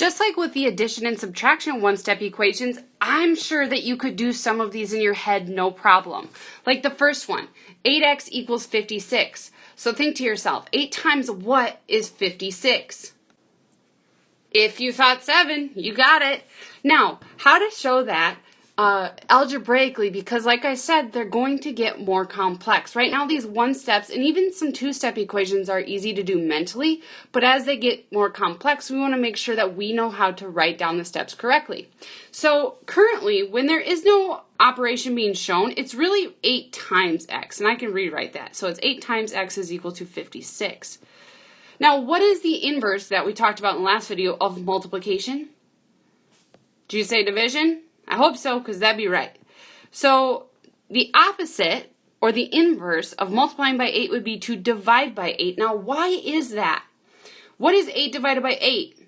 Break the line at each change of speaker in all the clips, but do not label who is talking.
Just like with the addition and subtraction one-step equations, I'm sure that you could do some of these in your head no problem. Like the first one, 8x equals 56. So think to yourself, 8 times what is 56? If you thought 7, you got it. Now, how to show that algebraically, because like I said, they're going to get more complex. Right now, these one-steps and even some two-step equations are easy to do mentally, but as they get more complex, we want to make sure that we know how to write down the steps correctly. So currently, when there is no operation being shown, it's really 8 times x, and I can rewrite that. So it's 8 times x is equal to 56. Now, what is the inverse that we talked about in the last video of multiplication? Did you say division? I hope so, because that'd be right. So the opposite, or the inverse, of multiplying by 8 would be to divide by 8. Now, why is that? What is 8 divided by 8?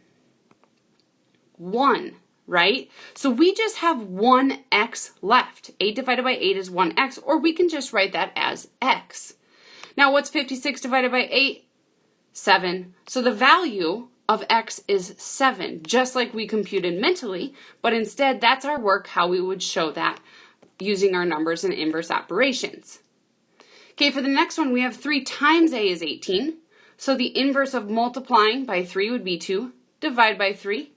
1, right? So we just have 1x left. 8 divided by 8 is 1x, or we can just write that as x. Now, what's 56 divided by 8? 7. So the value of x is 7, just like we computed mentally, but instead that's our work, how we would show that using our numbers and inverse operations. Okay, for the next one, we have 3 times a is 18, so the inverse of multiplying by 3 would be to divide by 3.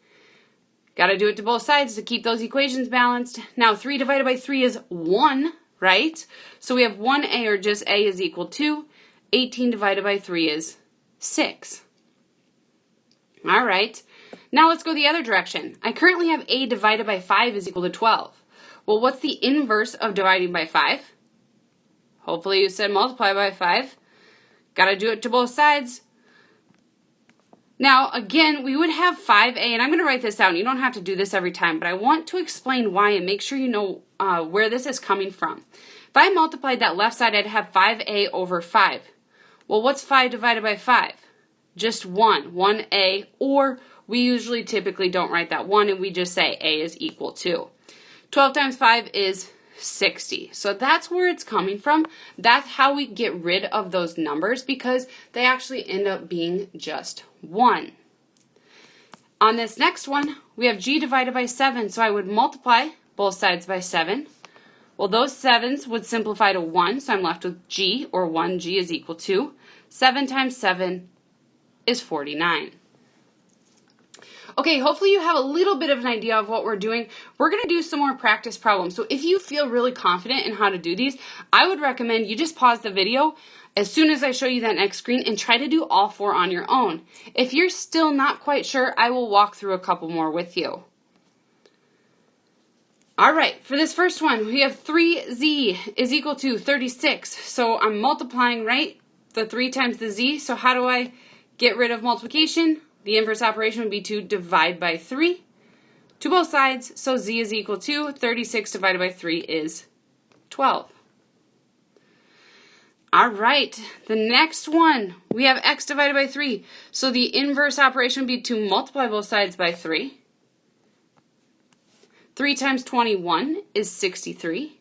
Got to do it to both sides to keep those equations balanced. Now 3 divided by 3 is 1, right? So we have 1a, or just a, is equal to 18 divided by 3 is 6. All right, now let's go the other direction. I currently have a divided by 5 is equal to 12. Well, what's the inverse of dividing by 5? Hopefully you said multiply by 5. Got to do it to both sides. Now, again, we would have 5a, and I'm going to write this down. You don't have to do this every time, but I want to explain why and make sure you know where this is coming from. If I multiplied that left side, I'd have 5a over 5. Well, what's 5 divided by 5? Just 1, 1a, or we usually typically don't write that 1 and we just say a is equal to. 12 times 5 is 60. So that's where it's coming from. That's how we get rid of those numbers, because they actually end up being just 1. On this next one, we have g divided by 7, so I would multiply both sides by 7. Well, those 7s would simplify to 1, so I'm left with g, or 1g is equal to 7 times 7 is 49. Okay, hopefully you have a little bit of an idea of what we're doing. We're going to do some more practice problems. So if you feel really confident in how to do these, I would recommend you just pause the video as soon as I show you that next screen and try to do all 4 on your own. If you're still not quite sure, I will walk through a couple more with you. All right, for this first one, we have 3z is equal to 36. So I'm multiplying, right? The 3 times the z. So how do I get rid of multiplication? The inverse operation would be to divide by 3 to both sides. So z is equal to 36 divided by 3 is 12. All right, the next one, we have x divided by 3. So the inverse operation would be to multiply both sides by 3. 3 times 21 is 63.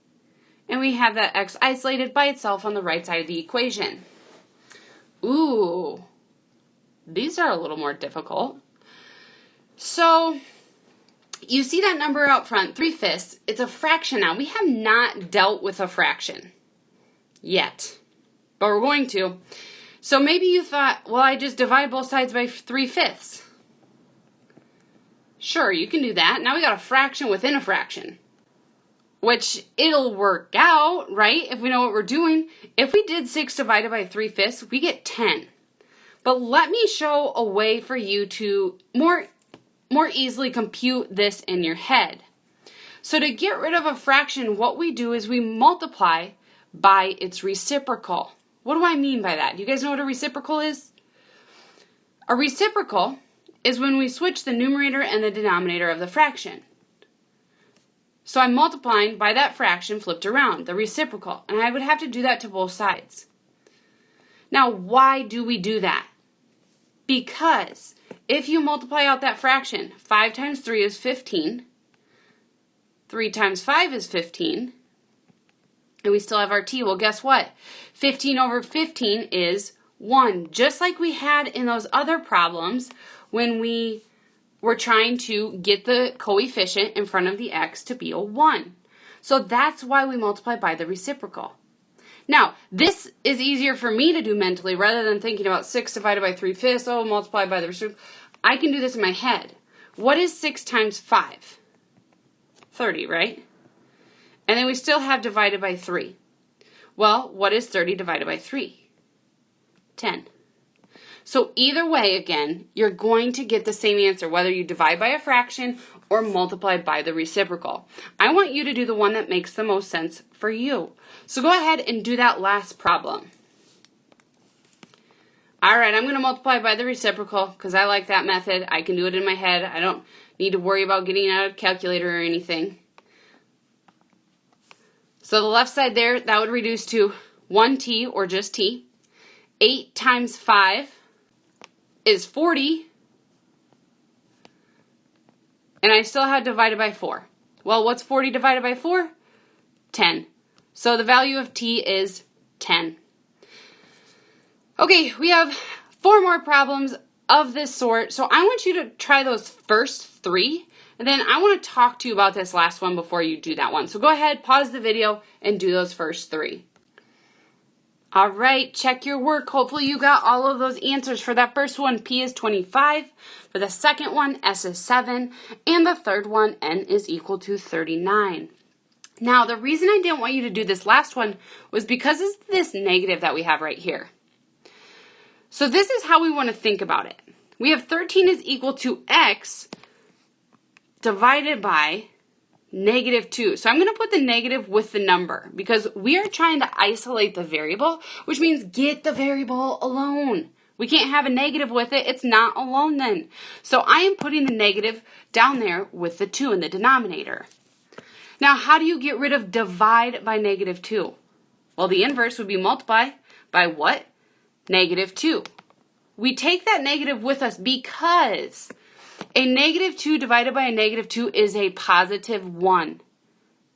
And we have that x isolated by itself on the right side of the equation. Ooh. These are a little more difficult. So you see that number out front, 3/5. It's a fraction now. We have not dealt with a fraction yet, but we're going to. So maybe you thought, well, I just divide both sides by 3/5. Sure, you can do that. Now we got a fraction within a fraction, which it'll work out, right, if we know what we're doing. If we did 6 divided by 3/5, we get 10. But let me show a way for you to more easily compute this in your head. So to get rid of a fraction, what we do is we multiply by its reciprocal. What do I mean by that? Do you guys know what a reciprocal is? A reciprocal is when we switch the numerator and the denominator of the fraction. So I'm multiplying by that fraction flipped around, the reciprocal, and I would have to do that to both sides. Now, why do we do that? Because if you multiply out that fraction, 5 times 3 is 15, 3 times 5 is 15, and we still have our t. Well, guess what? 15 over 15 is 1, just like we had in those other problems when we we're trying to get the coefficient in front of the x to be a 1. So that's why we multiply by the reciprocal. Now, this is easier for me to do mentally rather than thinking about 6 divided by 3/5, oh, multiply by the reciprocal. I can do this in my head. What is 6 times 5? 30, right? And then we still have divided by 3. Well, what is 30 divided by 3? 10. So either way, again, you're going to get the same answer, whether you divide by a fraction or multiply by the reciprocal. I want you to do the one that makes the most sense for you. So go ahead and do that last problem. All right, I'm going to multiply by the reciprocal because I like that method. I can do it in my head. I don't need to worry about getting out a calculator or anything. So the left side there, that would reduce to 1t or just t. 8 times 5 is 40. And I still have divided by 4. Well, what's 40 divided by 4? 10. So the value of t is 10. Okay, we have 4 more problems of this sort. So I want you to try those first 3. And then I want to talk to you about this last one before you do that one. So go ahead, pause the video, and do those first 3. All right, check your work. Hopefully you got all of those answers. For that first one, P is 25. For the second one, S is 7. And the third one, N is equal to 39. Now, the reason I didn't want you to do this last one was because of this negative that we have right here. So this is how we want to think about it. We have 13 is equal to X divided by negative 2. So I'm going to put the negative with the number because we are trying to isolate the variable, which means get the variable alone. We can't have a negative with it. It's not alone then. So I am putting the negative down there with the 2 in the denominator. Now, how do you get rid of divide by negative 2? Well, the inverse would be multiply by what? Negative 2. We take that negative with us because a negative 2 divided by a negative 2 is a positive 1.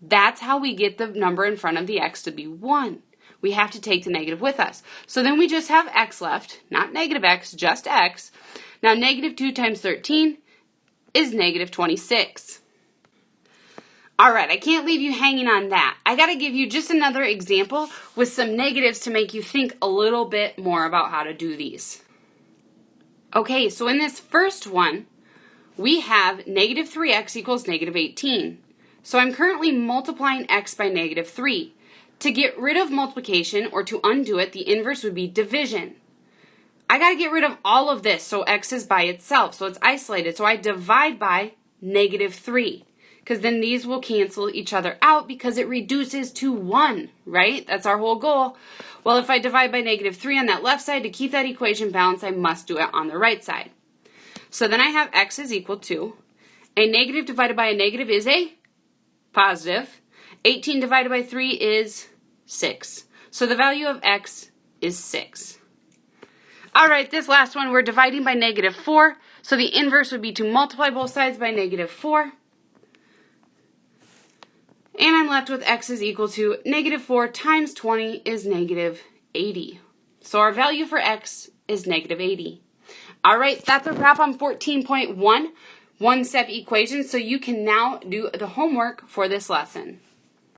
That's how we get the number in front of the x to be 1. We have to take the negative with us. So then we just have x left, not negative x, just x. Now negative 2 times 13 is negative 26. All right, I can't leave you hanging on that. I got to give you just another example with some negatives to make you think a little bit more about how to do these. Okay, so in this first one, we have negative 3x equals negative 18. So I'm currently multiplying x by negative 3. To get rid of multiplication, or to undo it, the inverse would be division. I got to get rid of all of this, so x is by itself, so it's isolated. So I divide by negative 3, because then these will cancel each other out because it reduces to 1, right? That's our whole goal. Well, if I divide by negative 3 on that left side, to keep that equation balanced, I must do it on the right side. So then I have x is equal to, a negative divided by a negative is a positive. 18 divided by 3 is 6. So the value of x is 6. All right, this last one, we're dividing by negative 4. So the inverse would be to multiply both sides by negative 4. And I'm left with x is equal to negative 4 times 20 is negative 80. So our value for x is negative 80. All right, that's a wrap on 14.1, one-step equations. So you can now do the homework for this lesson.